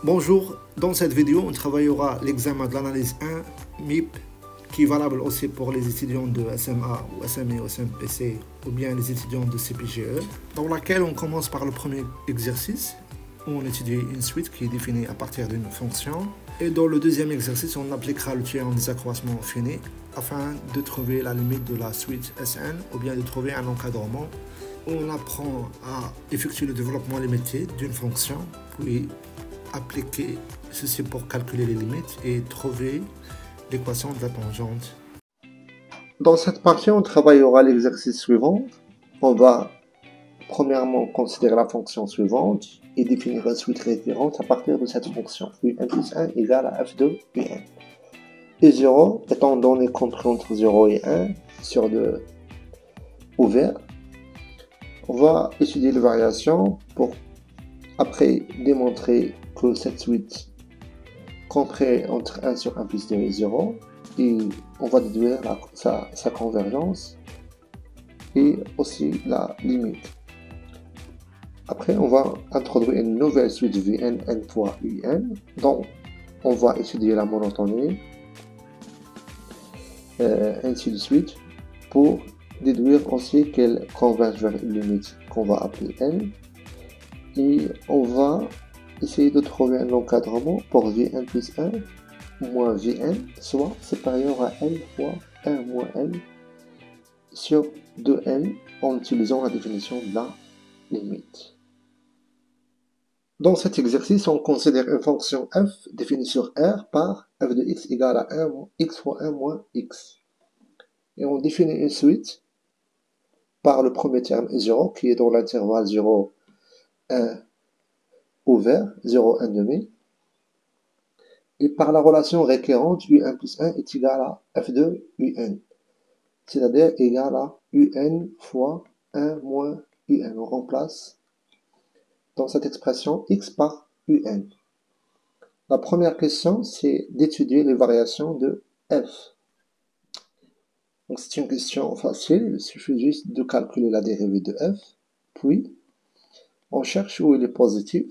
Bonjour, dans cette vidéo, on travaillera l'examen de l'analyse 1 MIP qui est valable aussi pour les étudiants de SMA ou SME ou SMPC ou bien les étudiants de CPGE, dans laquelle on commence par le premier exercice où on étudie une suite qui est définie à partir d'une fonction, et dans le deuxième exercice, on appliquera le théorème des accroissements finis afin de trouver la limite de la suite Sn ou bien de trouver un encadrement où on apprend à effectuer le développement limité d'une fonction, puis appliquer ceci pour calculer les limites et trouver l'équation de la tangente. Dans cette partie, on travaillera l'exercice suivant. On va premièrement considérer la fonction suivante et définir une suite récurrente à partir de cette fonction. Un plus 1 égale à f2 un. Et 0 étant donné compris entre 0 et 1 sur 2 ouvert. On va étudier les variations pour après démontrer que cette suite comprend entre 1 sur 1 plus 2 et 0, et on va déduire sa convergence et aussi la limite. Après, on va introduire une nouvelle suite Vn n fois Un, dont on va étudier la monotonie, ainsi de suite, pour déduire aussi qu'elle converge vers une limite qu'on va appeler n. Et on va essayer de trouver un encadrement pour Vn plus 1 moins Vn, soit supérieur à n fois 1 moins n sur 2n en utilisant la définition de la limite. Dans cet exercice, on considère une fonction f définie sur R par f de x égale à 1 x fois 1 moins x. Et on définit une suite par le premier terme 0 qui est dans l'intervalle 0, 1 ouvert, 0, 1 demi. Et par la relation récurrente, un plus 1 est égal à f de un, c'est-à-dire égal à un fois 1 moins un. On remplace dans cette expression x par un. La première question, c'est d'étudier les variations de f. Donc c'est une question facile, il suffit juste de calculer la dérivée de f, puis on cherche où il est positif,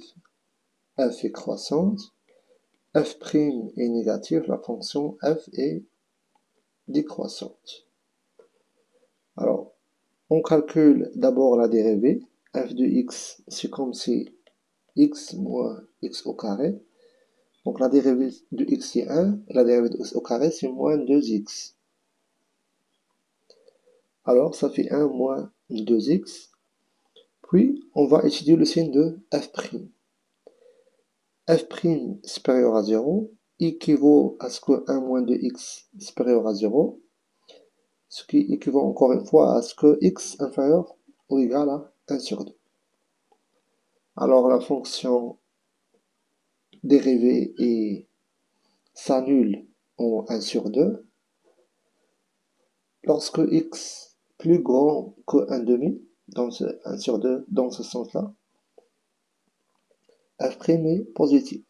f est croissante, f' est négatif, la fonction f est décroissante. Alors, on calcule d'abord la dérivée. F de x, c'est comme si x moins x au carré. Donc la dérivée de x c'est 1, et la dérivée de x au carré c'est moins 2x. Alors ça fait 1 moins 2x. Puis on va étudier le signe de f'. f' supérieur à 0 équivaut à ce que 1 moins 2x supérieur à 0. Ce qui équivaut encore une fois à ce que x inférieur ou égal à 1 sur 2. Alors la fonction dérivée s'annule en 1 sur 2. Lorsque x plus grand que 1 demi, donc 1 sur 2 dans ce sens-là, f' est positif.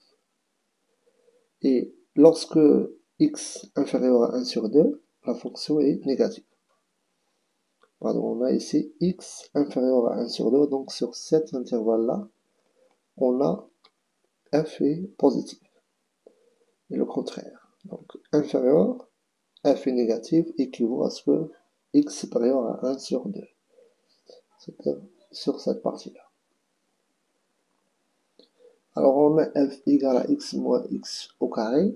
Et lorsque x inférieur à 1 sur 2, la fonction est négative. Pardon, on a ici x inférieur à 1 sur 2, donc sur cet intervalle-là, on a f est positif. Et le contraire. Donc inférieur, f est négatif, équivaut à ce que x supérieur à 1 sur 2. C'est sur cette partie-là. Alors on met f égale à x moins x au carré.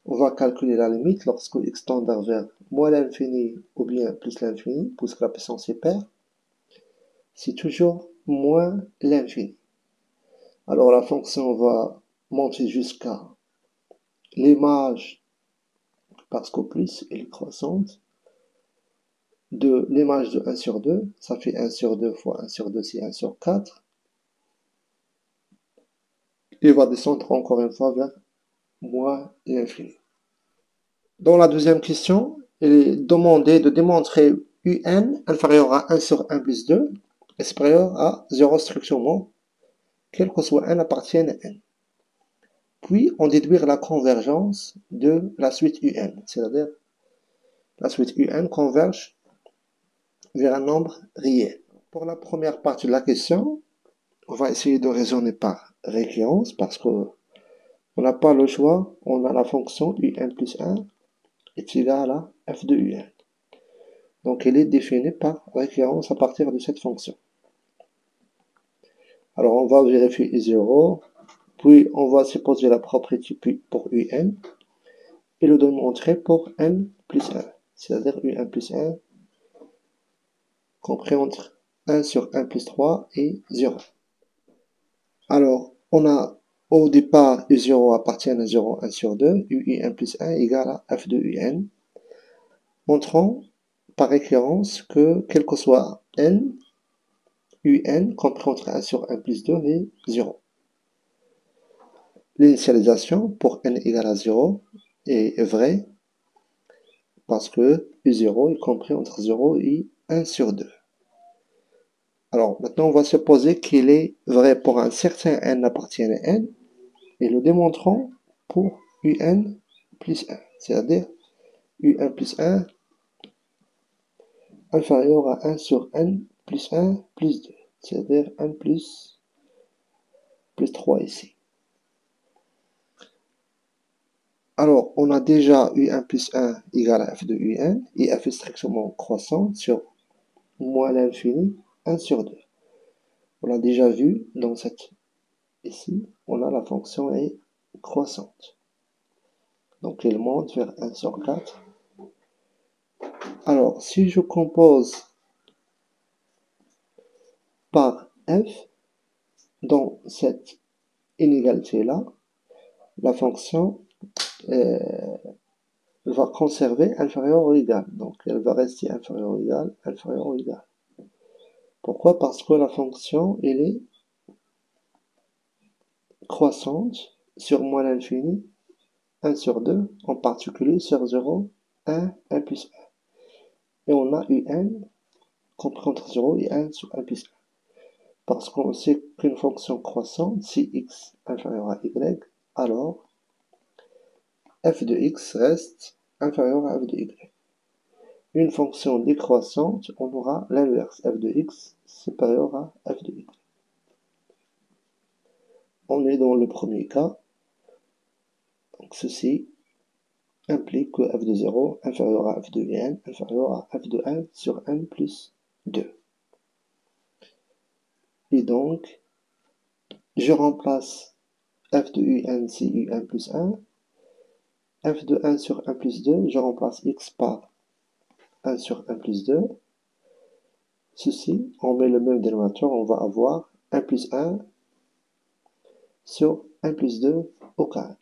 On va calculer la limite lorsque x tend vers moins l'infini ou bien plus l'infini, puisque la puissance est paire. C'est toujours moins l'infini. Alors la fonction va monter jusqu'à l'image, parce qu'au plus elle est croissante, de l'image de 1 sur 2, ça fait 1 sur 2 fois 1 sur 2, c'est 1 sur 4. Et va descendre encore une fois vers moins l'infini. Dans la deuxième question, il est demandé de démontrer un inférieur à 1 sur 1 plus 2 est supérieur à 0 structurellement, quel que soit n appartienne à n. Puis, on déduire la convergence de la suite un, c'est-à-dire la suite un converge vers un nombre réel. Pour la première partie de la question, on va essayer de raisonner par récurrence parce qu'on n'a pas le choix. On a la fonction un plus 1 est égale à f de un. Donc, elle est définie par récurrence à partir de cette fonction. Alors, on va vérifier U0, puis on va supposer la propriété pour un et le démontrer pour n plus 1, c'est-à-dire un plus 1 compris entre 1 sur 1 plus 3 et 0. Alors, on a au départ U0 appartient à 0, 1 sur 2, un plus 1 égale à f de un. Montrons par récurrence que quel que soit n, un compris entre 1 sur 1 plus 2 est 0. L'initialisation pour n égale à 0 est vraie parce que U0 est compris entre 0 et 1 sur 2. Alors, maintenant, on va supposer qu'il est vrai pour un certain n appartient à n, et le démontrons pour un plus 1, c'est-à-dire un plus 1 inférieur à 1 sur n plus 1 plus 2, c'est-à-dire 1 plus 3 ici. Alors, on a déjà un plus 1 égale à f de un, et f est strictement croissant sur moins l'infini 1 sur 2. On l'a déjà vu dans cette ici, on a la fonction est croissante. Donc elle monte vers 1 sur 4. Alors, si je compose par f dans cette inégalité-là, la fonction va conserver inférieur ou égal. Donc elle va rester inférieure ou égal, inférieure ou égal. Pourquoi? Parce que la fonction, elle est croissante sur moins l'infini, 1 sur 2, en particulier sur 0, 1, 1 plus 1. Et on a un compris entre 0 et 1 sur 1 plus 1. Parce qu'on sait qu'une fonction croissante, si x inférieur à y, alors f de x reste inférieur à f de y. Une fonction décroissante, on aura l'inverse, f de x supérieur à f de y. On est dans le premier cas, donc ceci implique que f de 0 inférieur à f de 1 inférieur à f de 1 sur 1 plus 2. Et donc, je remplace f de un si un plus 1, f de 1 sur 1 plus 2, je remplace x par 1 sur 1 plus 2. Ceci, on met le même dénominateur, on va avoir 1 plus 1 sur 1 plus 2 au carré.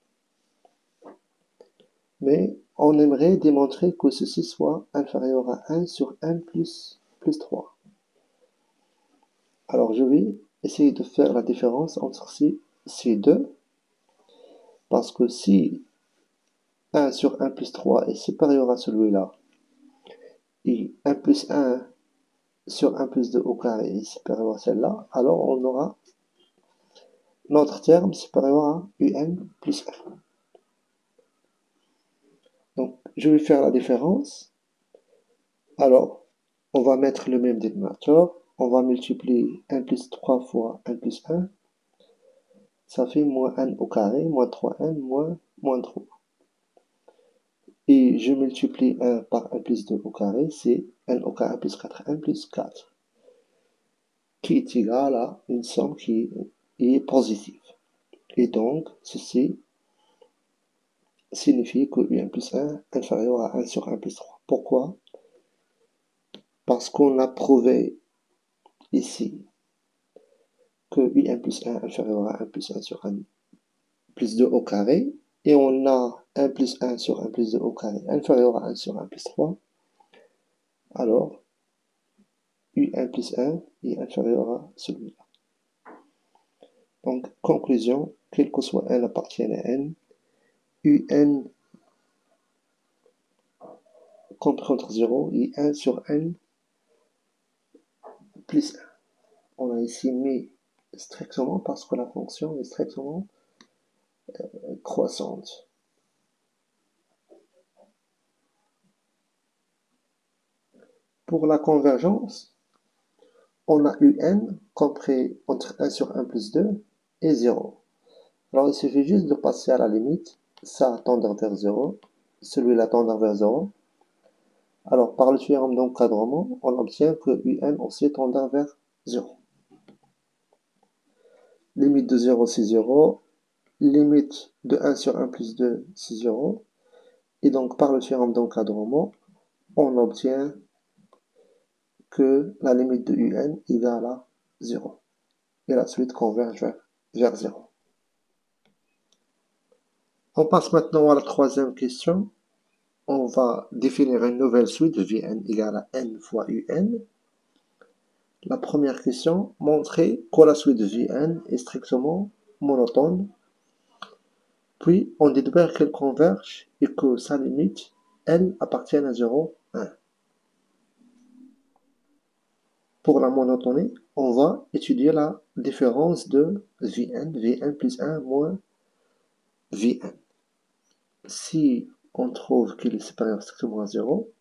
Mais on aimerait démontrer que ceci soit inférieur à 1 sur 1 plus 3. Alors je vais essayer de faire la différence entre ces deux, parce que si 1 sur 1 plus 3 est supérieur à celui-là, et 1 plus 1 sur 1 plus 2 au carré est supérieur à celle-là, alors on aura notre terme supérieur à un plus 1. Donc, je vais faire la différence. Alors, on va mettre le même dénominateur. On va multiplier 1 plus 3 fois 1 plus 1. Ça fait moins 1 au carré, moins 3n, moins 3. Et je multiplie 1 par 1 plus 2 au carré, c'est 1 au carré plus 4, 1 plus 4, qui est égal à une somme qui est positive. Et donc, ceci signifie que un plus 1 est inférieur à 1 sur 1 plus 3. Pourquoi? Parce qu'on a prouvé ici que un plus 1 est inférieur à 1 plus 1 sur 1 plus 2 au carré, et on a 1 plus 1 sur 1 plus 2 au carré inférieur à 1 sur 1 plus 3, alors un plus 1 est inférieur à celui-là. Donc, conclusion, quel que soit n appartient à n, un compris entre 0 et 1 sur n plus 1. On a ici mis strictement parce que la fonction est strictement croissante. Pour la convergence, on a un compris entre 1 sur 1 plus 2 et 0. Alors il suffit juste de passer à la limite, ça tendre vers 0, celui-là tendre vers 0. Alors par le théorème d'encadrement, on obtient que un aussi tendre vers 0. Limite de 0, c'est 0. Limite de 1 sur 1 plus 2, c'est 0. Et donc par le théorème d'encadrement, on obtient que la limite de un égale à 0. Et la suite converge vers 0. On passe maintenant à la troisième question. On va définir une nouvelle suite de Vn égale à n fois un. La première question, montrer que la suite de Vn est strictement monotone. Puis, on déduit qu'elle converge et que sa limite, elle, appartient à 0, 1. Pour la monotonie, on va étudier la différence de Vn plus 1 moins Vn. Si on trouve qu'il est supérieur strictement à 0,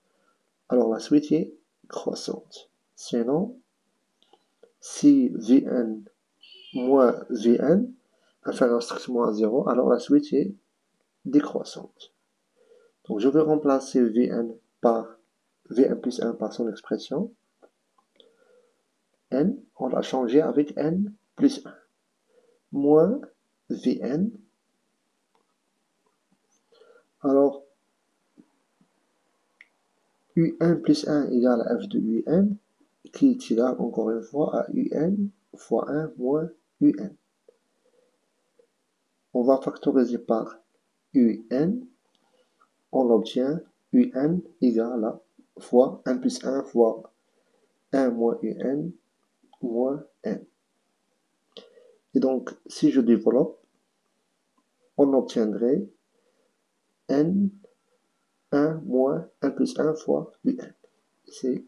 alors la suite est croissante. Sinon, si Vn moins Vn inférieur strictement à 0, alors la suite est décroissante. Donc je vais remplacer Vn plus 1 par son expression. N, on l'a changé avec n plus 1. Moins Vn. Alors, un plus 1 égale à f de un, qui est égal encore une fois à un fois 1 moins un. On va factoriser par un. On obtient un égale à fois 1 plus 1 fois 1 moins un moins n. Et donc, si je développe, on obtiendrait n 1 moins 1 plus 1 fois un. C'est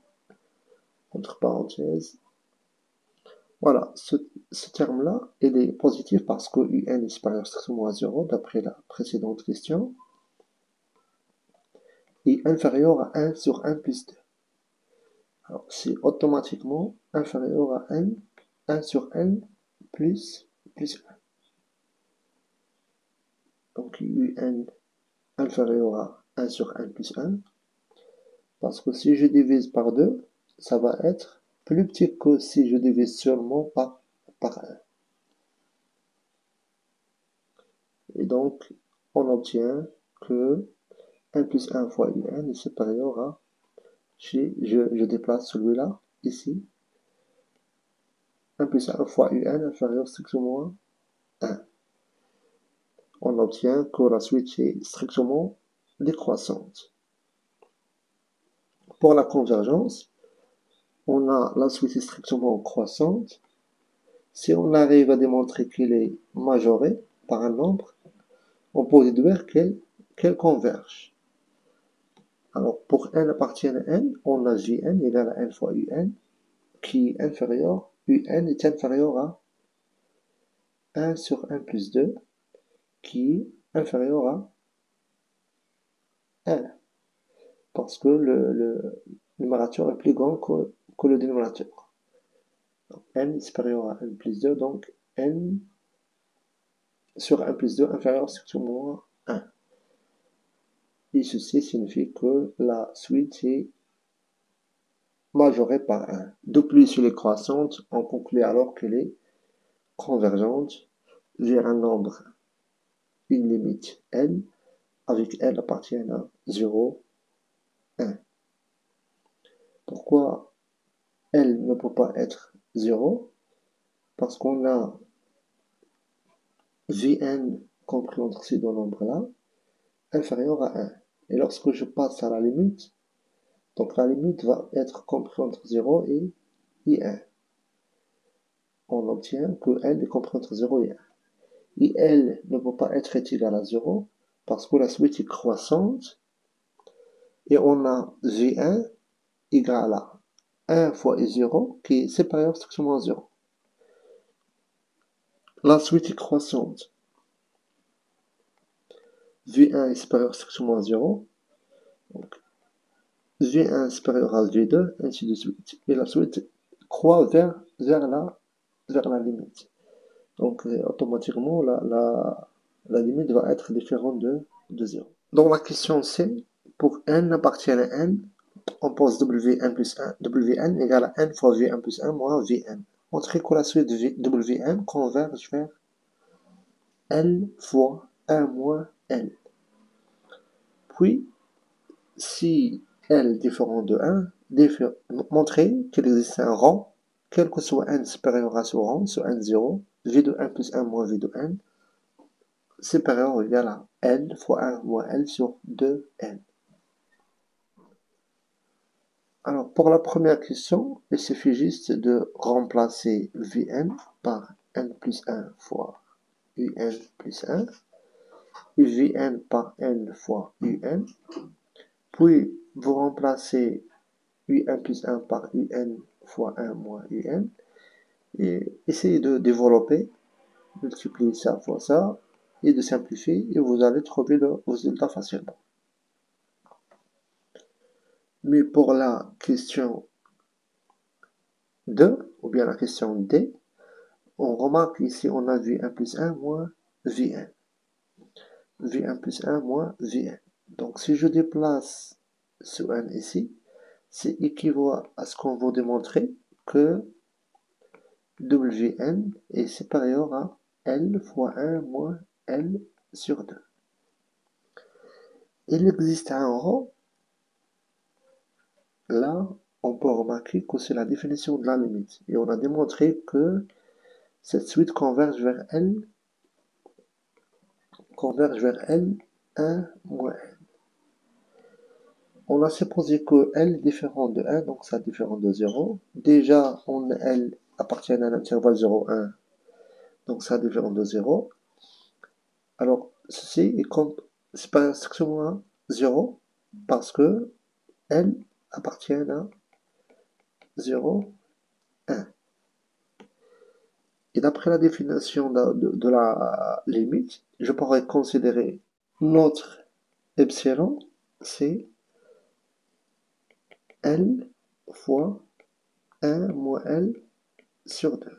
entre parenthèses. Voilà, ce terme-là, il est positif parce que un est supérieur strictement à 0, d'après la précédente question, et inférieur à 1 sur 1 plus 2. Alors, c'est automatiquement inférieur à 1 sur n plus 1. Donc, un inférieur à 1 sur 1 plus 1, parce que si je divise par 2, ça va être plus petit que si je divise seulement par 1. Et donc, on obtient que 1 plus 1 fois un est supérieur à, je déplace celui-là, ici, 1 plus 1 fois un inférieur strictement à 1. On obtient que la suite est strictement décroissante. Pour la convergence, on a la suite est strictement croissante. Si on arrive à démontrer qu'elle est majorée par un nombre, on peut déduire qu'elle converge. Alors, pour n appartient à n, on a Jn égale à n fois un, qui est inférieur, un est inférieur à 1 sur 1 plus 2, qui est inférieur à 1. Parce que le numérateur est plus grand que le dénominateur. Donc, n est supérieur à 1 plus 2, donc n sur 1 plus 2 inférieur strictement à 1. Et ceci signifie que la suite est majorée par 1. De plus, elle est croissante, on conclut alors qu'elle est convergente vers un nombre, une limite n, avec n appartient à 0, 1. Pourquoi L ne peut pas être 0? Parce qu'on a Vn compris entre ces deux nombres-là inférieur à 1. Et lorsque je passe à la limite, donc la limite va être comprise entre 0 et 1. On obtient que L est compris entre 0 et 1. Et L ne peut pas être égal à 0 parce que la suite est croissante et on a Vn égale à 1 fois 0 qui est supérieur strictement à 0. La suite est croissante. V1 est supérieur strictement à 0. Donc, V1 est supérieur à V2, ainsi de suite. Et la suite croît vers la limite. Donc, automatiquement, la limite va être différente de 0. Dans la question C, pour n appartient à n, on pose Wn plus 1, Wn égale à n fois Vn plus 1 moins Vn. Montrer que la suite de Wn converge vers L fois 1 moins L. Puis, si L est différent de 1, montrer qu'il existe un rang, quel que soit n supérieur à ce rang, soit n0, v de 1 plus 1 moins v de n, supérieur ou égal à n fois 1 moins l sur 2n. Alors, pour la première question, il suffit juste de remplacer Vn par n plus 1 fois Un plus 1, et Vn par n fois Un, puis vous remplacez Un plus 1 par Un fois 1 moins Un, et essayez de développer, multiplier ça fois ça, et de simplifier, et vous allez trouver le résultat facilement. Mais pour la question 2, ou bien la question D, on remarque ici, on a V1 plus 1 moins Vn. V1 plus 1 moins Vn. Donc, si je déplace ce n ici, c'est équivaut à ce qu'on va démontrer que Wn est supérieur à L fois 1 moins L sur 2. Il existe un rang. Là, on peut remarquer que c'est la définition de la limite. Et on a démontré que cette suite converge vers L 1 moins L. On a supposé que L est différent de 1, donc ça est différent de 0. Déjà, L appartient à l'intervalle 0,1, donc ça est différent de 0. Alors, ceci est comme supérieur strictement à 0, parce que L appartient à 0, 1. Et d'après la définition de la limite, je pourrais considérer notre epsilon, c'est L fois 1 moins L sur 2.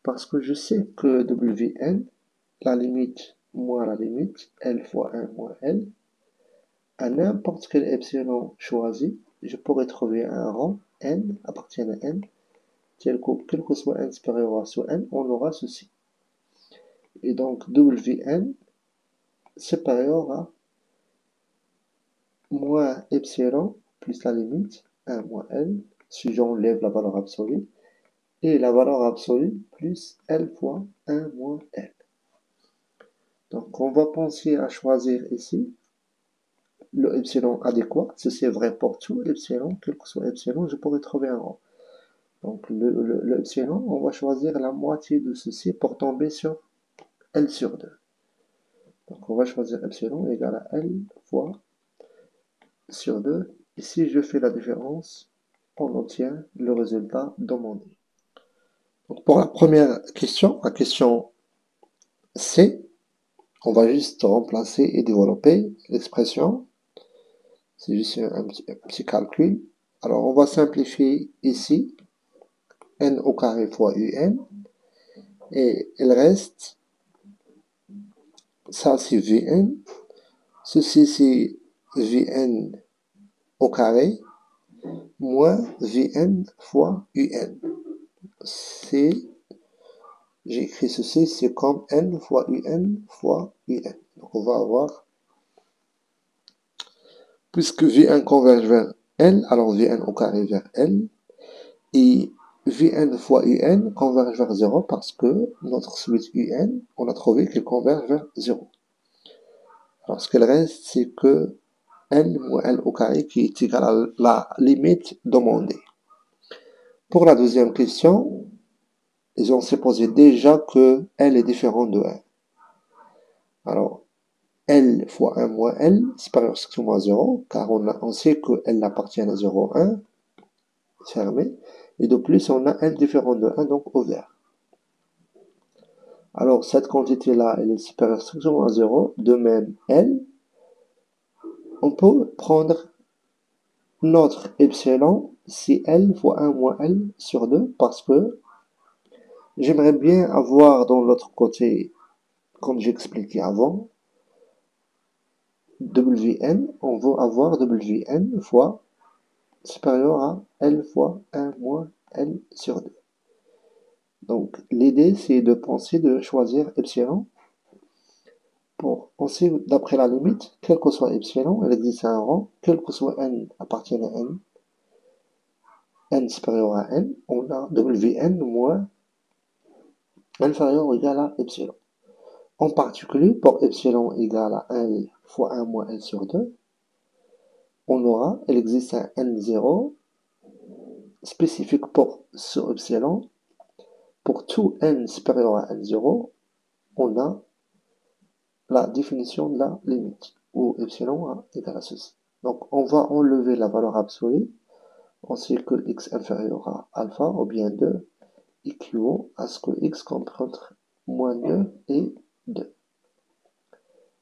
Parce que je sais que Wn, la limite moins la limite, L fois 1 moins L, à n'importe quel epsilon choisi, je pourrais trouver un rang n appartient à n, quel que soit n supérieur à ce n, on aura ceci. Et donc Wn supérieur à moins epsilon plus la limite 1 moins L, si j'enlève la valeur absolue, et la valeur absolue plus L fois 1 moins L. Donc on va penser à choisir ici le epsilon adéquat. Ceci est vrai pour tout epsilon, quel que soit epsilon, je pourrais trouver un rang. Donc le epsilon, on va choisir la moitié de ceci pour tomber sur L sur 2. Donc on va choisir epsilon égale à L fois sur 2. Et si je fais la différence, on obtient le résultat demandé. Donc pour la première question, la question C, on va juste remplacer et développer l'expression. C'est juste un petit calcul. Alors on va simplifier ici n au carré fois un, et il reste, ça c'est Vn, ceci c'est Vn au carré, moins Vn fois un. J'ai écrit ceci, c'est comme n fois un fois un. Donc on va avoir, puisque Vn converge vers L, alors Vn au carré vers L, et Vn fois Un converge vers 0 parce que notre suite Un, on a trouvé qu'il converge vers 0. Alors ce qu'il reste, c'est que L moins L au carré qui est égal à la limite demandée. Pour la deuxième question, ils ont supposé déjà que L est différent de 1. Alors, L fois 1 moins L, supérieur strictement à 0, car on sait que L appartient à 0, 1, fermé. Et de plus, on a L différent de 1, donc ouvert. Alors, cette quantité-là, elle est supérieure strictement à 0. De même, L, on peut prendre notre epsilon, c'est L fois 1 moins L sur 2, parce que j'aimerais bien avoir dans l'autre côté, comme j'expliquais avant, Wn, on veut avoir Wn fois supérieur à L fois 1 moins L sur 2. Donc, l'idée, c'est de penser de choisir epsilon pour penser d'après la limite, quel que soit epsilon, il existe un rang, quel que soit n appartient à n supérieur à n, on a Wn moins inférieur ou égal à epsilon. En particulier, pour epsilon égal à L fois 1 moins L sur 2, on aura, il existe un n0 spécifique pour ce epsilon. Pour tout n supérieur à n0, on a la définition de la limite, où epsilon égale à ceci. Donc, on va enlever la valeur absolue. On sait que x inférieur à alpha, ou bien 2, équivaut à ce que x comprend entre moins 2 et 2.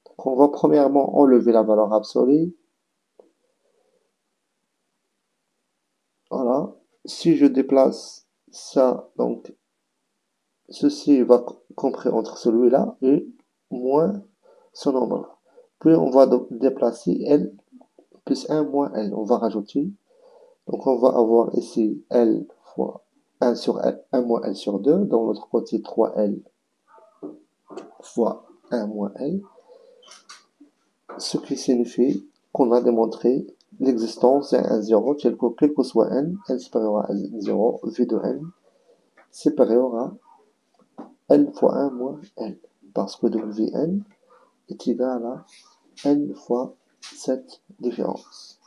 Donc, on va premièrement enlever la valeur absolue. Voilà. Si je déplace ça, donc, ceci va comprendre entre celui-là et moins ce nombre-là. Puis, on va déplacer L plus 1 moins L. On va rajouter. Donc, on va avoir ici L fois 1 sur L, 1 moins L sur 2. Dans l'autre côté, 3L fois 1 moins L. Ce qui signifie qu'on a démontré l'existence d'un 0, quel que soit n supérieur à 0, v de n, supérieur à n fois 1 moins n. Parce que Wn est égal à n fois cette différence.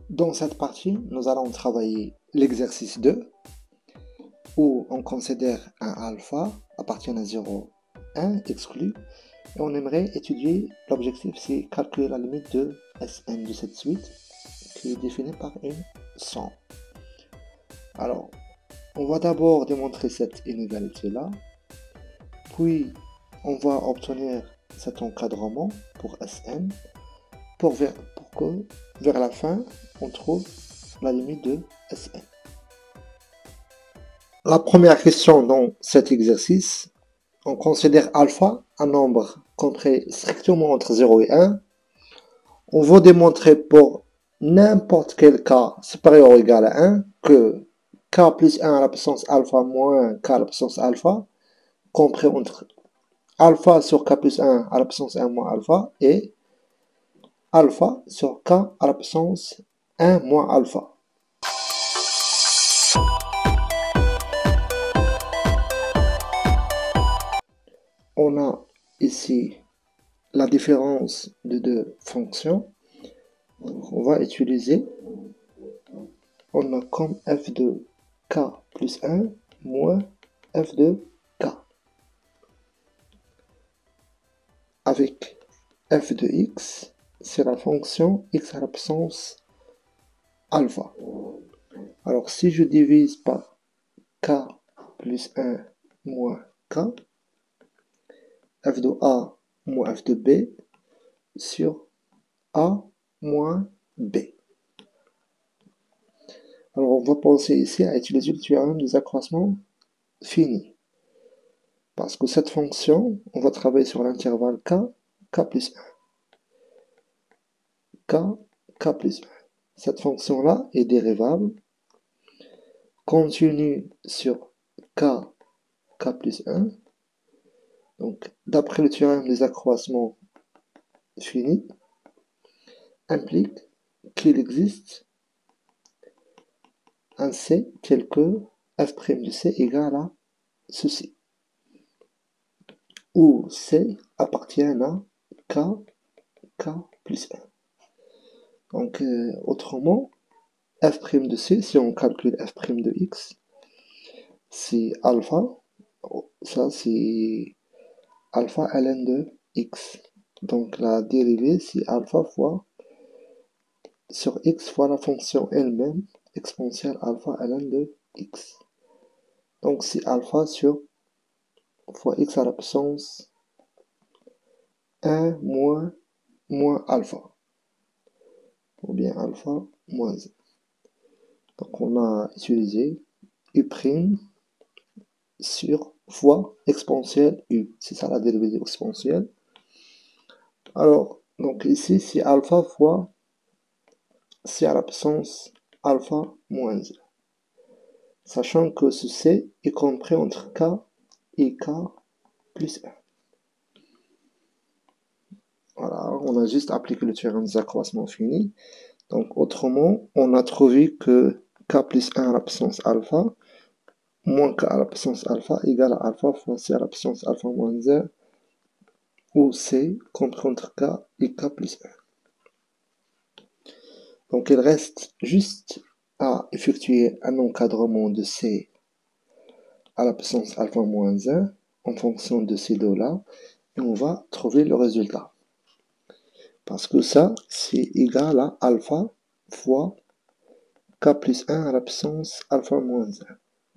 Dans cette partie, nous allons travailler l'exercice 2, où on considère un alpha appartient à 0, 1 exclu, et on aimerait étudier, l'objectif c'est calculer la limite de Sn de cette suite, qui est définie par une somme. Alors, on va d'abord démontrer cette inégalité-là, puis on va obtenir cet encadrement pour Sn, pour que vers la fin, on trouve la limite de Sn. La première question dans cet exercice, on considère alpha un nombre compris strictement entre 0 et 1. On va démontrer pour n'importe quel cas supérieur ou égal à 1 que k plus 1 à la puissance alpha moins k à la puissance alpha, compris entre alpha sur k plus 1 à la puissance 1 moins alpha et alpha sur k à la puissance 1 moins alpha. On a ici la différence de deux fonctions. On va utiliser, on a comme f de k plus 1 moins f de k. Avec f de x, c'est la fonction x à la puissance alpha. Alors si je divise par k plus 1 moins k, f de a moins f de b sur a moins b. Alors on va penser ici à utiliser le théorème des accroissements finis. Parce que cette fonction, on va travailler sur l'intervalle k, k plus 1. K plus 1. Cette fonction-là est dérivable continue sur k, k plus 1. Donc, d'après le théorème des accroissements finis, implique qu'il existe un C tel que f' de C égale à ceci, où C appartient à k, k plus 1. Donc, autrement, f' de C, si on calcule f' de x, c'est alpha, ça c'est alpha ln de x. Donc la dérivée, c'est alpha fois sur x fois la fonction elle-même, exponentielle alpha ln de x. Donc c'est alpha sur fois x à la puissance 1 moins alpha. Ou bien alpha moins 1. Donc on a utilisé u', sur fois exponentielle u. C'est ça la dérivée exponentielle. Alors, donc ici, c'est alpha fois c à la puissance alpha moins 1. Sachant que ce c est compris entre k et k plus 1. Voilà, on a juste appliqué le théorème des accroissements finis. Donc, autrement, on a trouvé que k plus 1 à la puissance alpha moins k à la puissance alpha égale à alpha fois c à la puissance alpha moins 1, où c compris entre k et k plus 1. Donc, il reste juste à effectuer un encadrement de c à la puissance alpha moins 1 en fonction de ces deux-là, et on va trouver le résultat. Parce que ça, c'est égal à alpha fois k plus 1 à la puissance alpha moins 1.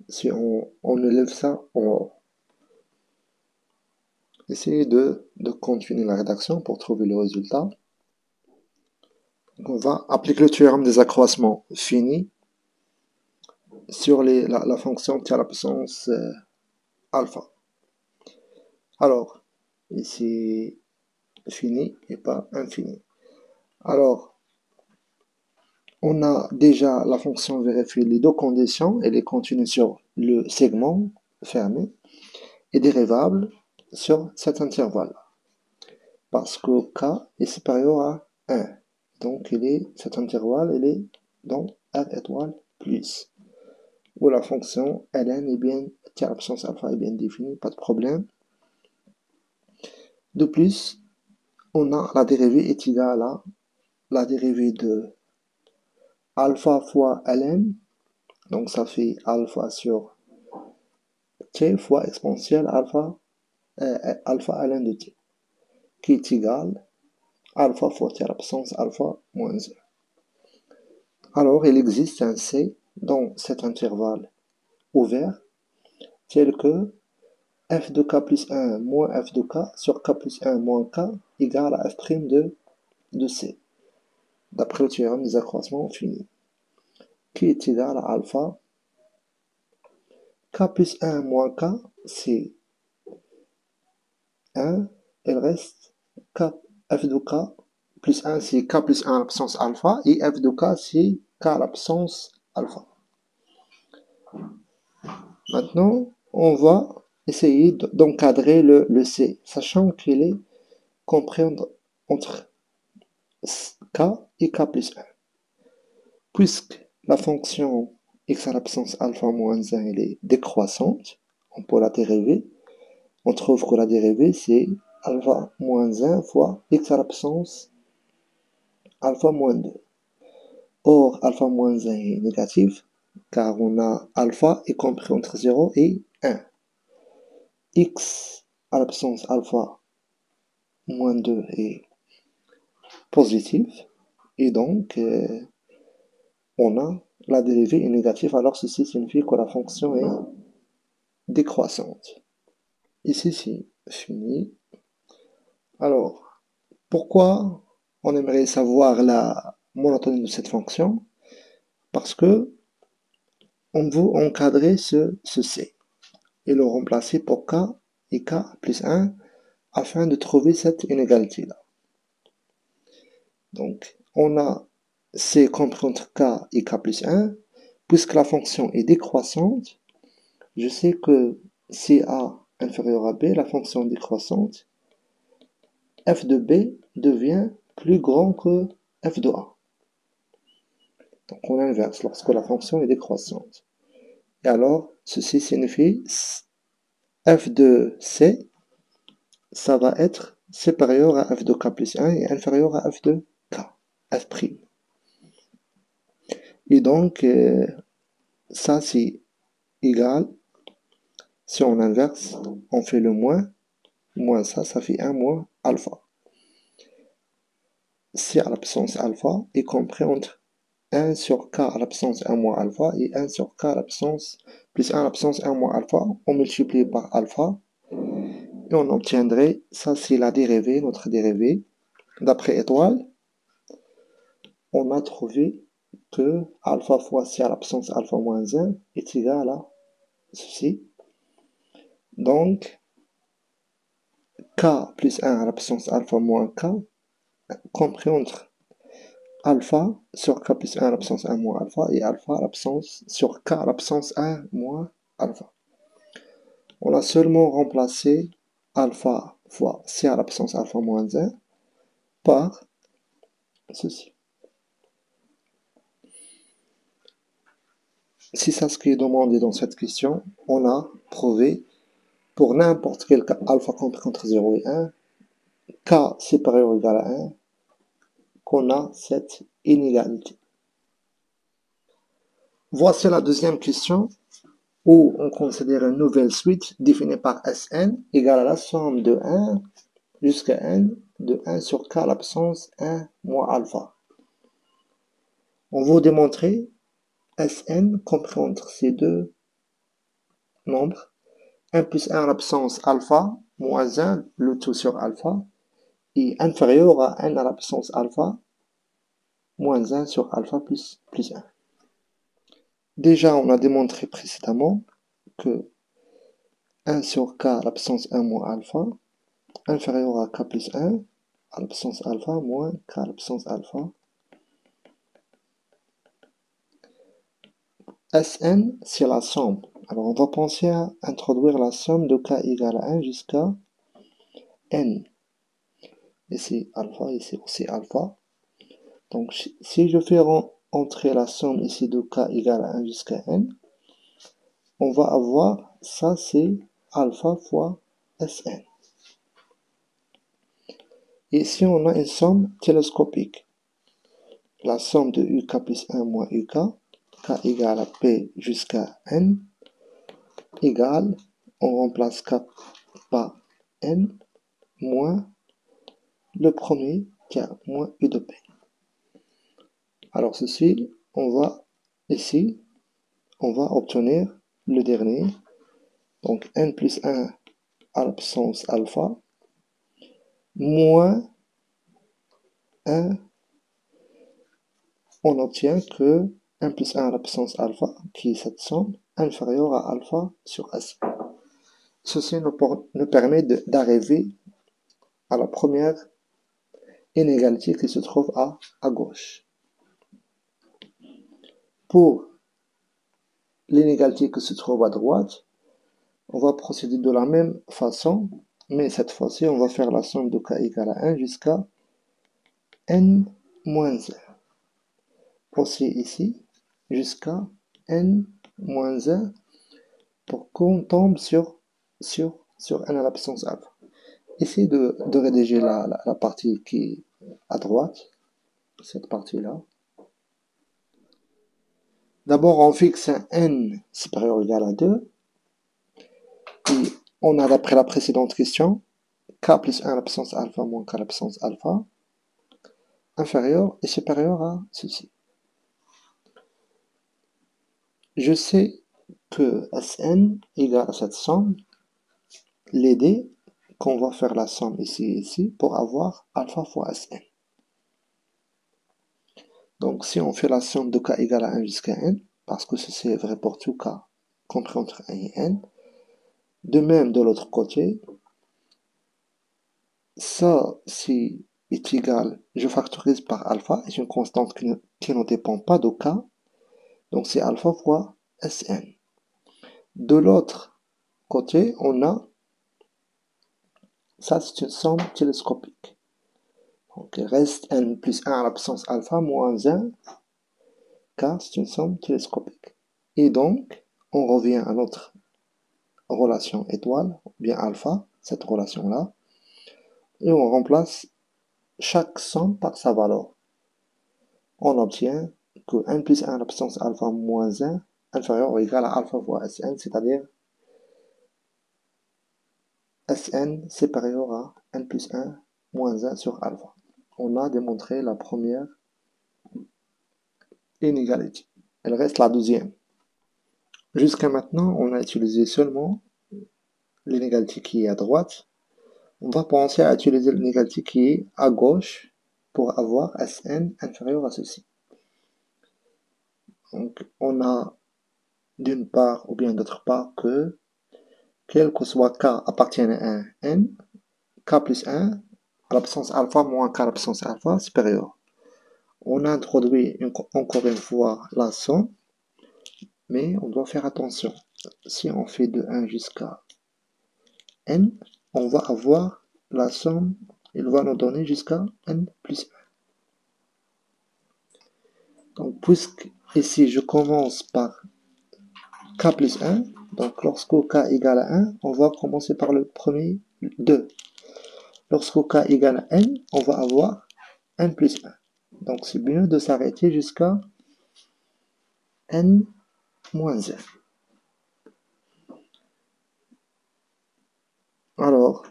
Si on élève ça en haut. Essayez de continuer la rédaction pour trouver le résultat. Donc on va appliquer le théorème des accroissements finis sur la fonction t à la puissance alpha. Alors, ici, fini et pas infini. Alors, on a déjà la fonction vérifiée les deux conditions, elle est continue sur le segment fermé et dérivable sur cet intervalle. Parce que k est supérieur à 1. Donc cet intervalle, il est dans R étoile plus. Où la fonction ln est bien, t à la puissance alpha est bien définie, pas de problème. De plus, on a la dérivée est égale à la dérivée de alpha fois ln, donc ça fait alpha sur t fois exponentielle alpha ln de t, qui est égal à alpha fois t à la puissance alpha moins 1. Alors, il existe un c dans cet intervalle ouvert, tel que f de k plus 1 moins f de k sur k plus 1 moins k égale à f' de c, d'après le théorème des accroissements finis, qui est égal à alpha k plus 1 moins k, c'est 1, il reste k, f de k plus 1, c'est k plus 1 à la puissance alpha, et f de k, c'est k à la puissance alpha. Maintenant, on va essayer d'encadrer le c, sachant qu'il est compris entre k et k plus 1. Puisque la fonction x à la puissance alpha moins 1 elle est décroissante, on peut la dériver. On trouve que la dérivée c'est alpha moins 1 fois x à la puissance alpha moins 2. Or, alpha moins 1 est négatif, car on a alpha est compris entre 0 et 1. X à la puissance alpha moins 2 est positif, et donc on a la dérivée est négative, alors ceci signifie que la fonction est décroissante. Ici, c'est fini. Alors, pourquoi on aimerait savoir la monotonie de cette fonction? Parce que on veut encadrer ce c et le remplacer pour k et k plus 1 afin de trouver cette inégalité-là. Donc, on a c compris entre k et k plus 1. Puisque la fonction est décroissante, je sais que CA inférieur à B, la fonction décroissante, f de B devient plus grand que f de A. Donc on inverse lorsque la fonction est décroissante. Et alors, ceci signifie f de C, ça va être supérieur à f de k plus 1 et inférieur à f de k, f'. Et donc, ça c'est égal, si on inverse, on fait le moins ça fait 1 moins alpha. C à la puissance alpha est compris entre 1 sur k à la puissance 1 moins alpha et 1 sur k à la puissance plus 1 à la puissance 1 moins alpha, on multiplie par alpha et on obtiendrait, ça c'est la dérivée, notre dérivée. D'après étoile, on a trouvé que alpha fois c à la puissance alpha moins 1 est égal à ceci. Donc, K plus 1 à la puissance alpha moins K, compris entre alpha sur K plus 1 à la puissance 1 moins alpha et alpha à la puissance sur K à la puissance 1 moins alpha. On a seulement remplacé alpha fois C à la puissance alpha moins 1 par ceci. Si c'est ce qui est demandé dans cette question, on a prouvé pour n'importe quel cas alpha compris entre 0 et 1, K supérieur ou égal à 1, qu'on a cette inégalité. Voici la deuxième question où on considère une nouvelle suite définie par Sn égale à la somme de 1 jusqu'à n de 1 sur k à la puissance 1 moins alpha. On va démontrer Sn compris entre ces deux nombres 1 plus 1 à la puissance alpha moins 1 le tout sur alpha est inférieur à n à la puissance alpha moins 1 sur alpha plus 1. Déjà, on a démontré précédemment que 1 sur k à la puissance 1 moins alpha inférieur à k plus 1 à la puissance alpha moins k à la puissance alpha. Sn, c'est la somme. Alors, on va penser à introduire la somme de k égale à 1 jusqu'à n. Ici alpha, ici aussi alpha. Donc, si je fais entrer la somme ici de k égale à 1 jusqu'à n, on va avoir, ça c'est alpha fois Sn. Et ici, on a une somme télescopique. La somme de uk plus 1 moins uk, k égale à p jusqu'à n, égale, on remplace k par n, moins le premier tiers, moins u de p. Alors ceci, ici, on va obtenir le dernier, donc n plus 1 à la puissance alpha, moins 1, on obtient que 1 plus 1 à la puissance alpha, qui est cette somme, inférieure à alpha sur S. Ceci nous permet d'arriver à la première inégalité qui se trouve à gauche. Pour l'inégalité qui se trouve à droite, on va procéder de la même façon, mais cette fois-ci, on va faire la somme de k égale à 1 jusqu'à n moins 1. Aussi ici, jusqu'à n moins 1, pour qu'on tombe sur n à la puissance alpha. Essayez de rédiger la partie qui est à droite, cette partie-là. D'abord, on fixe un n supérieur ou égal à 2. Et on a, d'après la précédente question, k plus 1 à la puissance alpha moins k à la puissance alpha inférieur et supérieur à ceci. Je sais que Sn égale à cette somme, l'aider, qu'on va faire la somme ici et ici, pour avoir alpha fois Sn. Donc si on fait la somme de k égale à 1 jusqu'à n, parce que ceci est vrai pour tout k, compris entre 1 et n, de même de l'autre côté, ça, si est égal, je factorise par alpha, est une constante qui ne dépend pas de k, donc c'est alpha fois Sn. De l'autre côté, on a, ça c'est une somme télescopique. Donc il reste n plus 1 à la puissance alpha moins 1, car c'est une somme télescopique. Et donc, on revient à notre relation étoile, ou bien alpha, cette relation-là, et on remplace chaque somme par sa valeur. On obtient que n plus 1 à la puissance alpha moins 1 inférieur ou égal à alpha fois Sn, c'est-à-dire Sn supérieur à n plus 1 moins 1 sur alpha. On a démontré la première inégalité. Elle reste la deuxième. Jusqu'à maintenant, on a utilisé seulement l'inégalité qui est à droite. On va penser à utiliser l'inégalité qui est à gauche pour avoir Sn inférieur à ceci. Donc, on a d'une part ou bien d'autre part que quel que soit k appartient à un n, k plus 1 à la puissance alpha moins k à la puissance alpha supérieur. On introduit encore une fois la somme, mais on doit faire attention. Si on fait de 1 jusqu'à n, on va avoir la somme, il va nous donner jusqu'à n plus 1. Donc, puisque ici je commence par k plus 1, donc lorsque k égale à 1, on va commencer par le premier 2. Lorsque k égale à n, on va avoir n plus 1. Donc c'est mieux de s'arrêter jusqu'à n moins 1. Alors,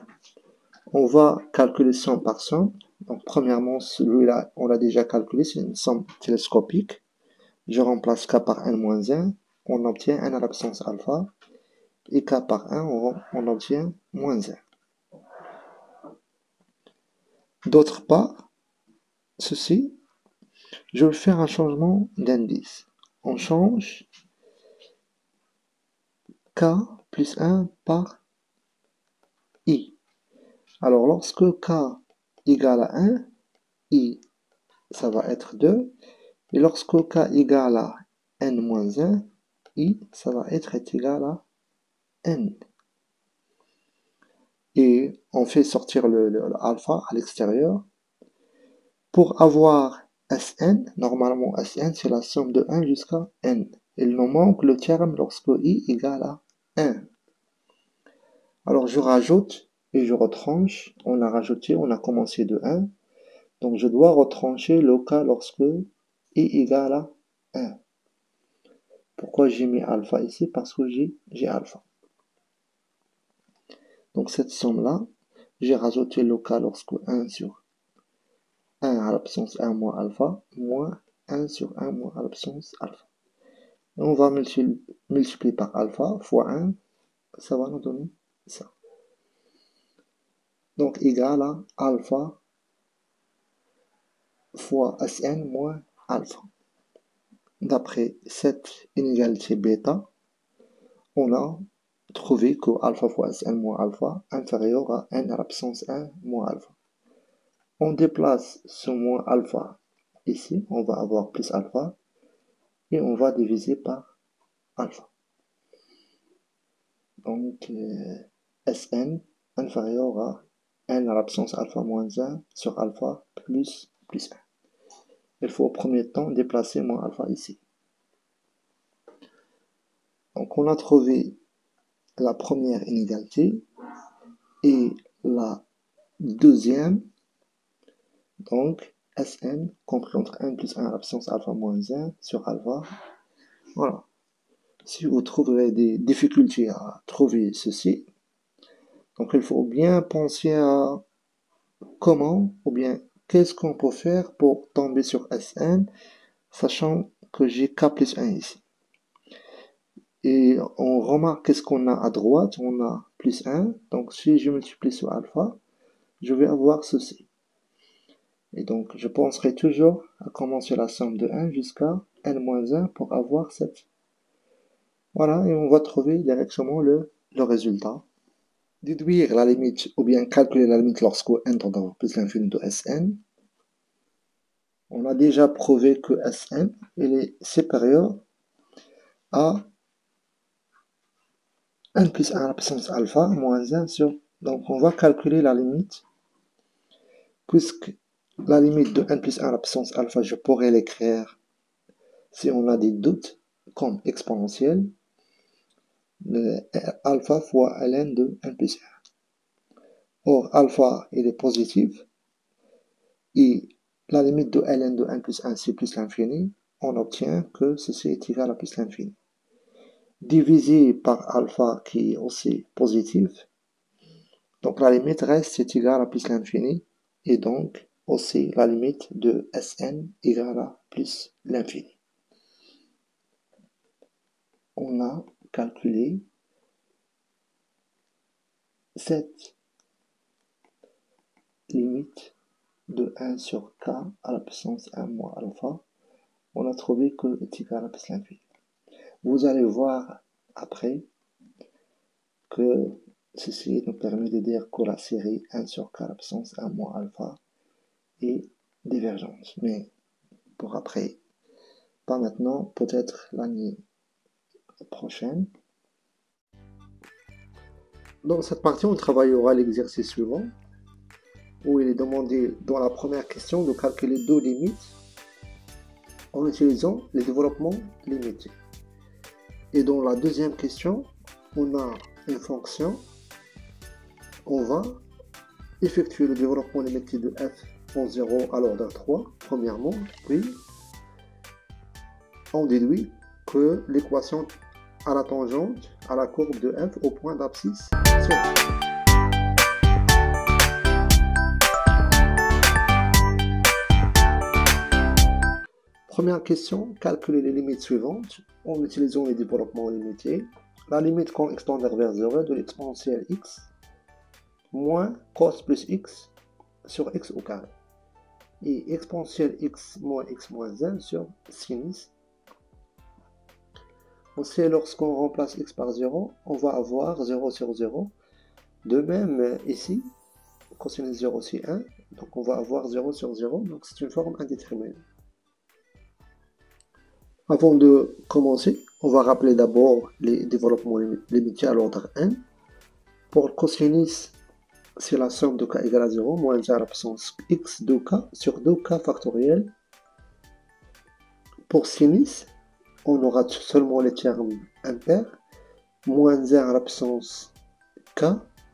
on va calculer somme par somme. Donc premièrement, celui-là, on l'a déjà calculé, c'est une somme télescopique. Je remplace k par n moins 1, on obtient n à la puissance alpha. Et k par 1, on obtient moins 1. D'autre part, ceci, je vais faire un changement d'indice. On change k plus 1 par i. Alors, lorsque k égale à 1, i, ça va être 2. Et lorsque k égale à n moins 1, i, ça va être égal à n. Et on fait sortir le alpha à l'extérieur. Pour avoir Sn, normalement Sn c'est la somme de 1 jusqu'à n. Il nous manque le terme lorsque i égale à 1. Alors je rajoute et je retranche. On a rajouté, on a commencé de 1. Donc je dois retrancher le cas lorsque i égale à 1. Pourquoi j'ai mis alpha ici? Parce que j'ai alpha. Donc cette somme-là, j'ai rajouté le cas lorsque 1 sur 1 à la puissance 1 moins alpha, moins 1 sur 1 moins à la puissance alpha. Et on va multiplier par alpha fois 1, ça va nous donner ça. Donc égal à alpha fois Sn moins alpha. D'après cette inégalité bêta, on a trouvé que alpha fois Sn moins alpha inférieur à n à la puissance 1 moins alpha. On déplace ce moins alpha ici, on va avoir plus alpha, et on va diviser par alpha. Donc Sn inférieur à n à la puissance alpha moins 1 sur alpha plus 1. Il faut au premier temps déplacer moins alpha ici. Donc on a trouvé la première inégalité et la deuxième. Donc Sn compris entre n plus 1 à la puissance alpha moins 1 sur alpha. Voilà. Si vous trouverez des difficultés à trouver ceci, donc il faut bien penser à comment ou bien qu'est-ce qu'on peut faire pour tomber sur Sn, sachant que j'ai k plus 1 ici. Et on remarque qu'est-ce qu'on a à droite, on a plus 1, donc si je multiplie sur alpha, je vais avoir ceci. Et donc je penserai toujours à commencer la somme de 1 jusqu'à n-1 pour avoir cette. Voilà, et on va trouver directement le résultat. Déduire la limite ou bien calculer la limite lorsque n tend à plus l'infini de Sn. On a déjà prouvé que Sn il est supérieur à n plus 1 à la puissance alpha moins 1 sur. Donc on va calculer la limite. Puisque la limite de n plus 1 à la puissance alpha, je pourrais l'écrire si on a des doutes comme exponentielle. Alpha fois ln de n plus 1. Or alpha il est positif. Et la limite de ln de n plus 1 c'est plus l'infini. On obtient que ceci est égal à plus l'infini. Divisé par alpha qui est aussi positif. Donc la limite reste est égale à plus l'infini. Et donc aussi la limite de Sn égale à plus l'infini. On a calculé cette limite de 1 sur k à la puissance 1 moins alpha. On a trouvé que est égal à plus l'infini. Vous allez voir après que ceci nous permet de dire que la série 1 sur k l'absence 1 moins alpha est divergente. Mais pour après, pas maintenant, peut-être l'année prochaine. Dans cette partie, on travaillera l'exercice suivant, où il est demandé dans la première question de calculer deux limites en utilisant les développements limités. Et dans la deuxième question, on a une fonction, on va effectuer le développement limité de f en 0 à l'ordre 3, premièrement, puis on déduit que l'équation à la tangente à la courbe de f au point d'abscisse sur Première question, calculer les limites suivantes en utilisant les développements limités. La limite quand x tend vers 0 de l'exponentielle x moins cos plus x sur x au carré. Et exponentielle x moins 1 sur sinus. On sait lorsqu'on remplace x par 0, on va avoir 0 sur 0. De même ici, cosinus 0 c'est 1, donc on va avoir 0 sur 0, donc c'est une forme indéterminée. Avant de commencer, on va rappeler d'abord les développements limités à l'ordre 1. Pour cosinus, c'est la somme de k égale à 0, moins 1 à la puissance x de k sur 2k factoriel. Pour sinus, on aura seulement les termes impairs, moins 1 à la puissance k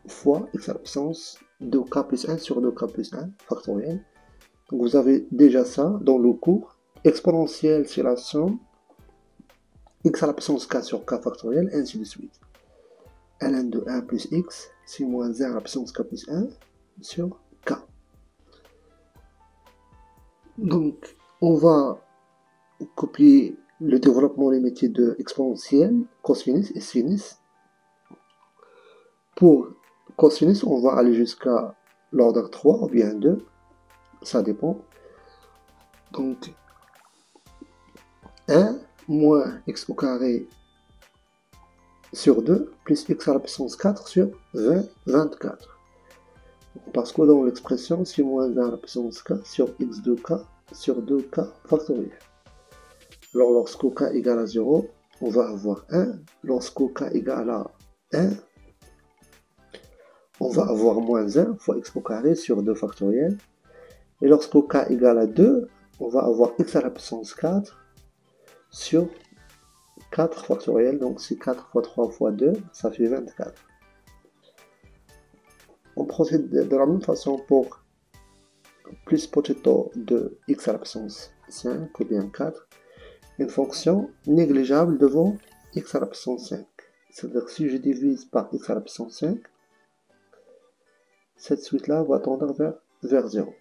fois x à la puissance 2k plus 1 sur 2k plus 1 factoriel. Donc vous avez déjà ça dans le cours. Exponentielle, c'est la somme x à la puissance k sur k factoriel, ainsi de suite. ln de 1 plus x, c'est moins 1 à la puissance k plus 1 sur k. Donc, on va copier le développement limité de exponentielle, cosinus et sinus. Pour cosinus, on va aller jusqu'à l'ordre 3 ou bien 2, ça dépend. Donc, 1 moins x au carré sur 2 plus x à la puissance 4 sur 24. Parce que dans l'expression, c'est moins 1 à la puissance k sur x de k sur 2k factoriel. Alors, lorsque k égale à 0, on va avoir 1. Lorsque k égale à 1, on va avoir moins 1 fois x au carré sur 2 factoriel. Et lorsque k égale à 2, on va avoir x à la puissance 4 sur 4 factoriel. Donc c'est 4 fois 3 fois 2, ça fait 24. On procède de la même façon pour plus potato de x à la puissance 5 ou bien 4. Une fonction négligeable devant x à la puissance 5. C'est-à-dire que si je divise par x à la puissance 5, cette suite-là va tendre vers 0.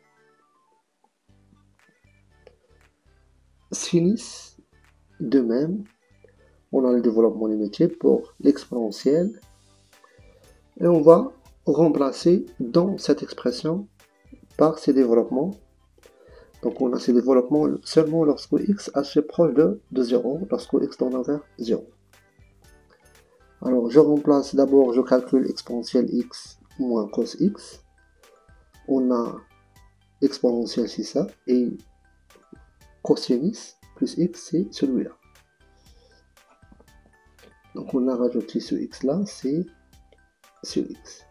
Sinus, de même, on a le développement limité pour l'exponentielle. Et on va remplacer dans cette expression par ces développements. Donc on a ces développements seulement lorsque x est assez proche de 0, lorsque x tend vers 0. Alors je remplace d'abord, je calcule exponentielle x moins cos x. On a exponentielle, c'est ça, et cosinus plus x, c'est celui-là. Donc on a rajouté ce x là, c'est ce x.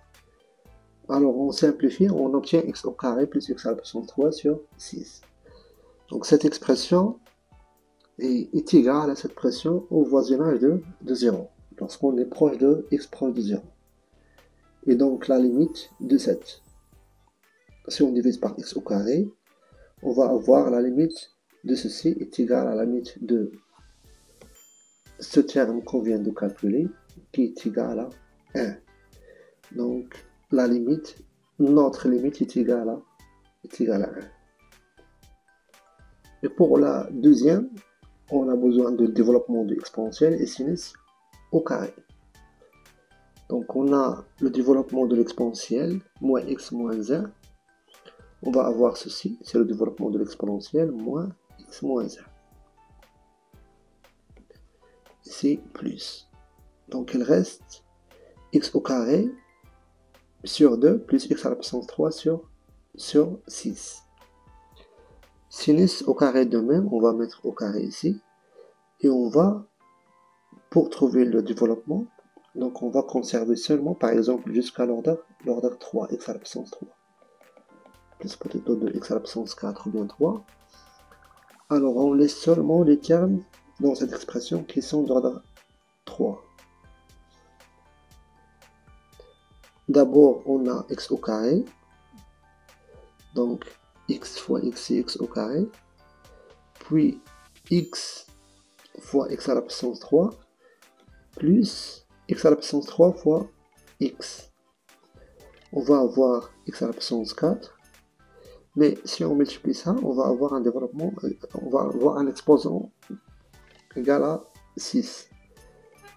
Alors on simplifie, on obtient x au carré plus x à la puissance 3 sur 6. Donc cette expression est égale à cette expression au voisinage de 0, lorsqu'on est proche de x proche de 0. Et donc la limite de 7. Si on divise par x au carré, on va avoir la limite de ceci est égale à la limite de ce terme qu'on vient de calculer, qui est égal à 1. Donc, la limite, notre limite est égale à 1. Et pour la deuxième, on a besoin de développement de exponentielle et sinus au carré. Donc, on a le développement de l'exponentielle, moins x moins 1. On va avoir ceci, c'est le développement de l'exponentielle, moins x moins 1. C'est plus. Donc il reste x au carré sur 2 plus x à la puissance 3 sur 6. Sinus au carré de même, on va mettre au carré ici. Et on va, pour trouver le développement, donc on va conserver seulement, par exemple, jusqu'à l'ordre 3, x à la puissance 3. Plus peut-être 2 x à la puissance 4 ou bien 3. Alors on laisse seulement les termes dans cette expression qui sont d'ordre 3. D'abord, on a x au carré. Donc, x fois x, c'est x au carré. Puis, x fois x à la puissance 3, plus x à la puissance 3 fois x. On va avoir x à la puissance 4. Mais si on multiplie ça, on va avoir un développement, on va avoir un exposant égal à 6.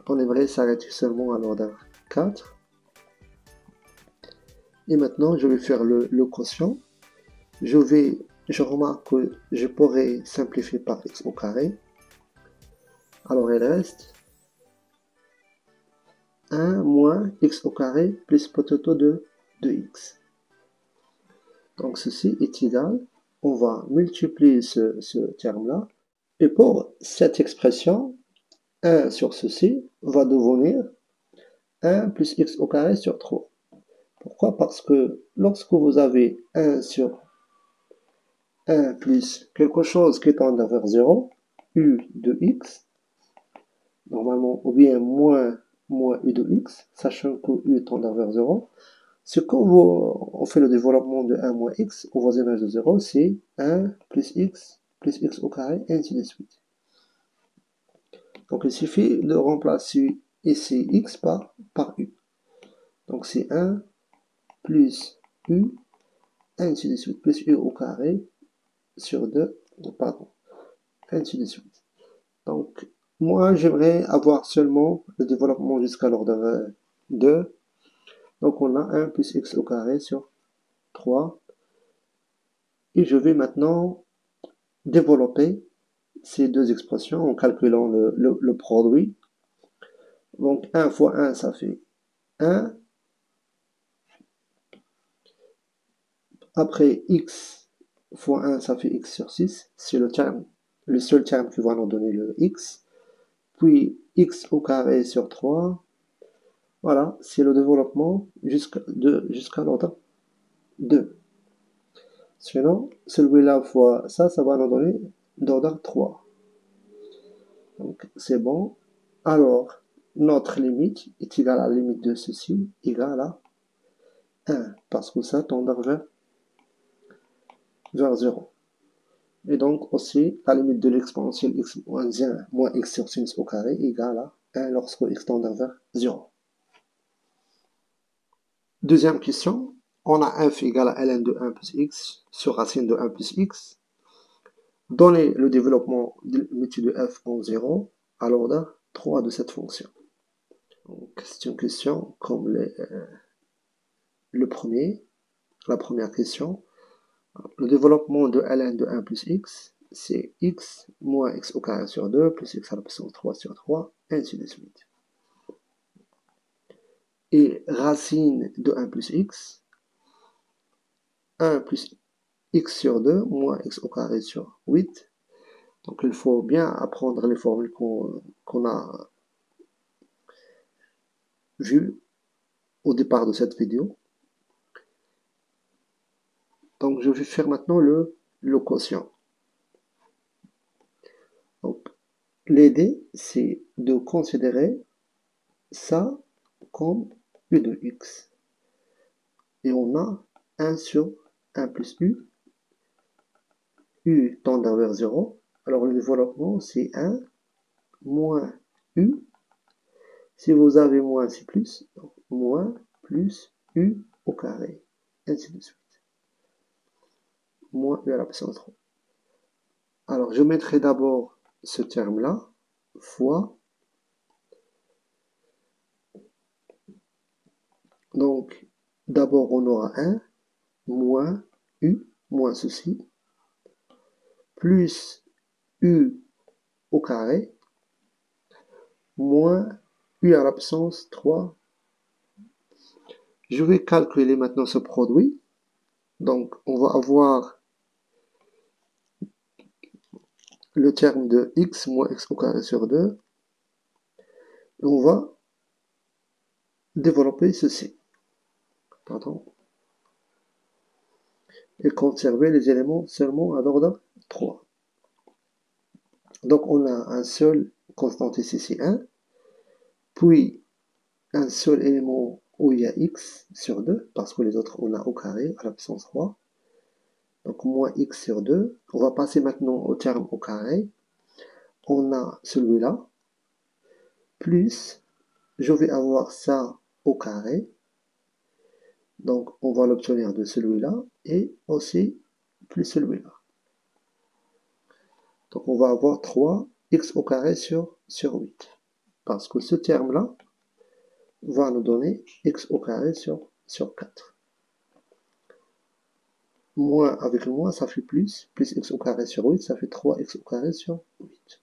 On aimerait s'arrêter seulement à l'ordre 4. Et maintenant, je vais faire le quotient. Je remarque que je pourrais simplifier par x au carré. Alors, il reste 1 moins x au carré plus potato de 2x. Donc, ceci est égal. On va multiplier ce terme-là. Et pour cette expression, 1 sur ceci va devenir 1 plus x au carré sur 3. Pourquoi? Parce que lorsque vous avez 1 sur 1 plus quelque chose qui tend vers 0, u de x, normalement, ou bien moins u de x, sachant que u tend vers 0, ce qu'on on fait le développement de 1 moins x au voisinage de 0, c'est 1 plus x au carré, et ainsi de suite. Donc il suffit de remplacer ici x par u. Donc c'est 1 plus u, ainsi de suite, plus u au carré sur 2, pardon, ainsi de suite. Donc moi j'aimerais avoir seulement le développement jusqu'à l'ordre 2. Donc on a 1 plus x au carré sur 3. Et je vais maintenant développer ces deux expressions en calculant le produit. Donc 1 fois 1, ça fait 1. Après x fois 1, ça fait x sur 6. C'est le seul terme qui va nous donner le x. Puis x au carré sur 3. Voilà, c'est le développement jusqu'à l'ordre 2. Sinon, celui-là fois ça, ça va nous donner d'ordre 3. Donc, c'est bon. Alors, notre limite est égale à la limite de ceci, égale à 1, parce que ça tend vers 0. Et donc, aussi, la limite de l'exponentielle x moins 1 moins x sur sinus au carré égale à 1 lorsque x tend vers 0. Deuxième question, on a f égale à ln de 1 plus x sur racine de 1 plus x. Donnez le développement de limite de f en 0 à l'ordre 3 de cette fonction. Donc, c'est une question comme la première question. Le développement de ln de 1 plus x, c'est x moins x au carré sur 2 plus x à la puissance 3 sur 3, ainsi de suite. Et racine de 1 plus x, 1 plus x sur 2 moins x au carré sur 8. Donc il faut bien apprendre les formules qu'on a vues au départ de cette vidéo. Donc je vais faire maintenant le quotient. Donc l'idée, c'est de considérer ça comme u de x. Et on a 1 sur 1 plus u tendant vers 0. Alors le développement, c'est 1 moins u. Si vous avez moins, c'est plus. Donc, moins plus u au carré. Ainsi de suite. Moins u à la puissance 3. Alors je mettrai d'abord ce terme-là fois. Donc d'abord on aura 1 moins u, moins ceci, plus u au carré, moins u à la puissance 3 Je vais calculer maintenant ce produit. Donc, on va avoir le terme de x moins x au carré sur 2. Et on va développer ceci. Pardon. Et conserver les éléments seulement à l'ordre 3. Donc, on a un seul constante ici, c'est 1. Puis, un seul élément où il y a x sur 2, parce que les autres, on a au carré à la puissance 3. Donc, moins x sur 2. On va passer maintenant au terme au carré. On a celui-là, plus, je vais avoir ça au carré. Donc, on va l'obtenir de celui-là, et aussi plus celui-là. Donc, on va avoir 3x au carré sur 8. Parce que ce terme-là va nous donner x au carré sur 4. Moins avec le moins, ça fait plus x au carré sur 8, ça fait 3x au carré sur 8.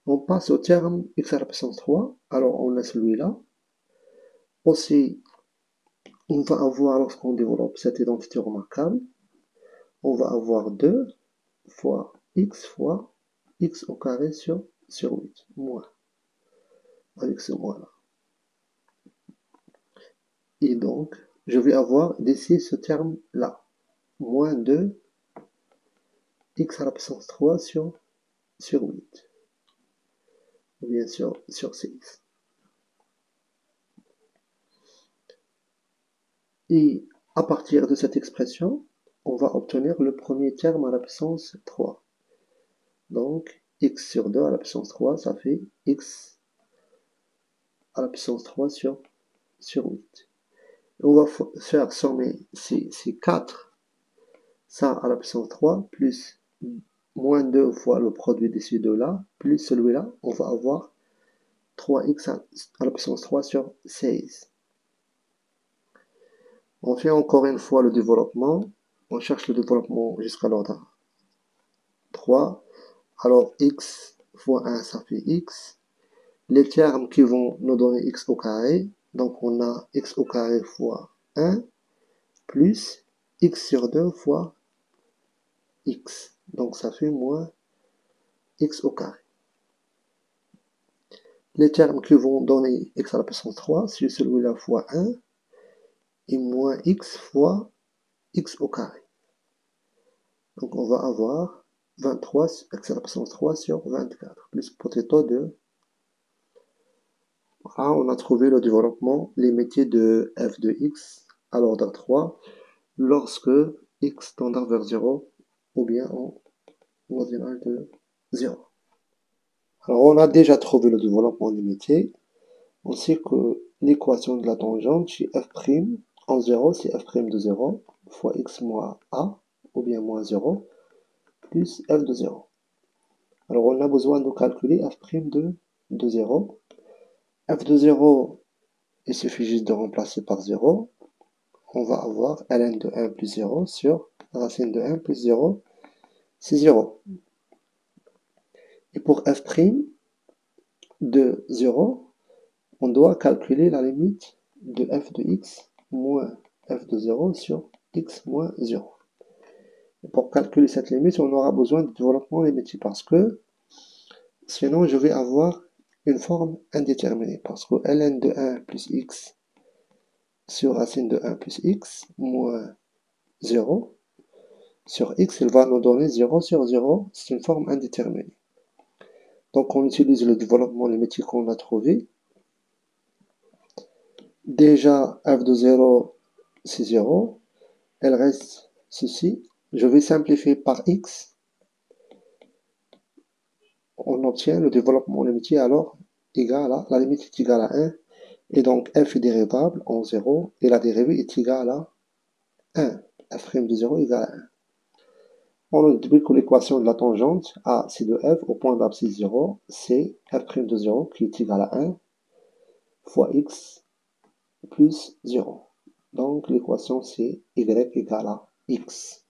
On passe au terme x à la puissance 3, alors on a celui-là. Aussi, on va avoir, lorsqu'on développe cette identité remarquable, on va avoir 2 fois x au carré sur 8, moins, avec ce moins-là. Et donc, je vais avoir d'ici ce terme-là, moins 2 x à la puissance 3 sur 8, ou bien sur 6. Et à partir de cette expression, on va obtenir le premier terme à la puissance 3. Donc, x sur 2 à la puissance 3, ça fait x à la puissance 3 sur 8. Et on va faire sommer ces 4, ça à la puissance 3, plus moins 2 fois le produit de ces deux-là, plus celui-là, on va avoir 3x à la puissance 3 sur 16. On fait encore une fois le développement. On cherche le développement jusqu'à l'ordre 3. Alors, x fois 1, ça fait x. Les termes qui vont nous donner x au carré. Donc, on a x au carré fois 1 plus x sur 2 fois x. Donc, ça fait moins x au carré. Les termes qui vont donner x à la puissance 3, c'est celui-là fois 1 et moins x fois x au carré. Donc, on va avoir 23 x à la puissance 3 sur 24, plus potentiel de... Voilà, on a trouvé le développement limité de f de x à l'ordre 3 lorsque x tend vers 0 ou bien en voisinage de 0. Alors, on a déjà trouvé le développement limité. On sait que l'équation de la tangente chez f' en 0, c'est f' de 0 fois x moins a ou bien moins 0 plus f de 0. Alors, on a besoin de calculer f' de 0. f de 0, il suffit juste de remplacer par 0. On va avoir ln de 1 plus 0 sur racine de 1 plus 0, c'est 0. Et pour f' de 0, on doit calculer la limite de f de x moins f de 0 sur x moins 0. Et pour calculer cette limite, on aura besoin de développement limité parce que sinon je vais avoir une forme indéterminée parce que ln de 1 plus x sur racine de 1 plus x moins 0 sur x, il va nous donner 0 sur 0, c'est une forme indéterminée. Donc on utilise le développement limité qu'on a trouvé. Déjà f de 0 c'est 0, elle reste ceci. Je vais simplifier par x. On obtient le développement limité alors égal à, la limite est égale à 1, et donc f est dérivable en 0, et la dérivée est égale à 1. f' de 0 égale à 1. On déduit que l'équation de la tangente AC de f au point d'abscisse 0, c'est f' de 0 qui est égal à 1 fois x plus 0. Donc l'équation c'est y égale à x.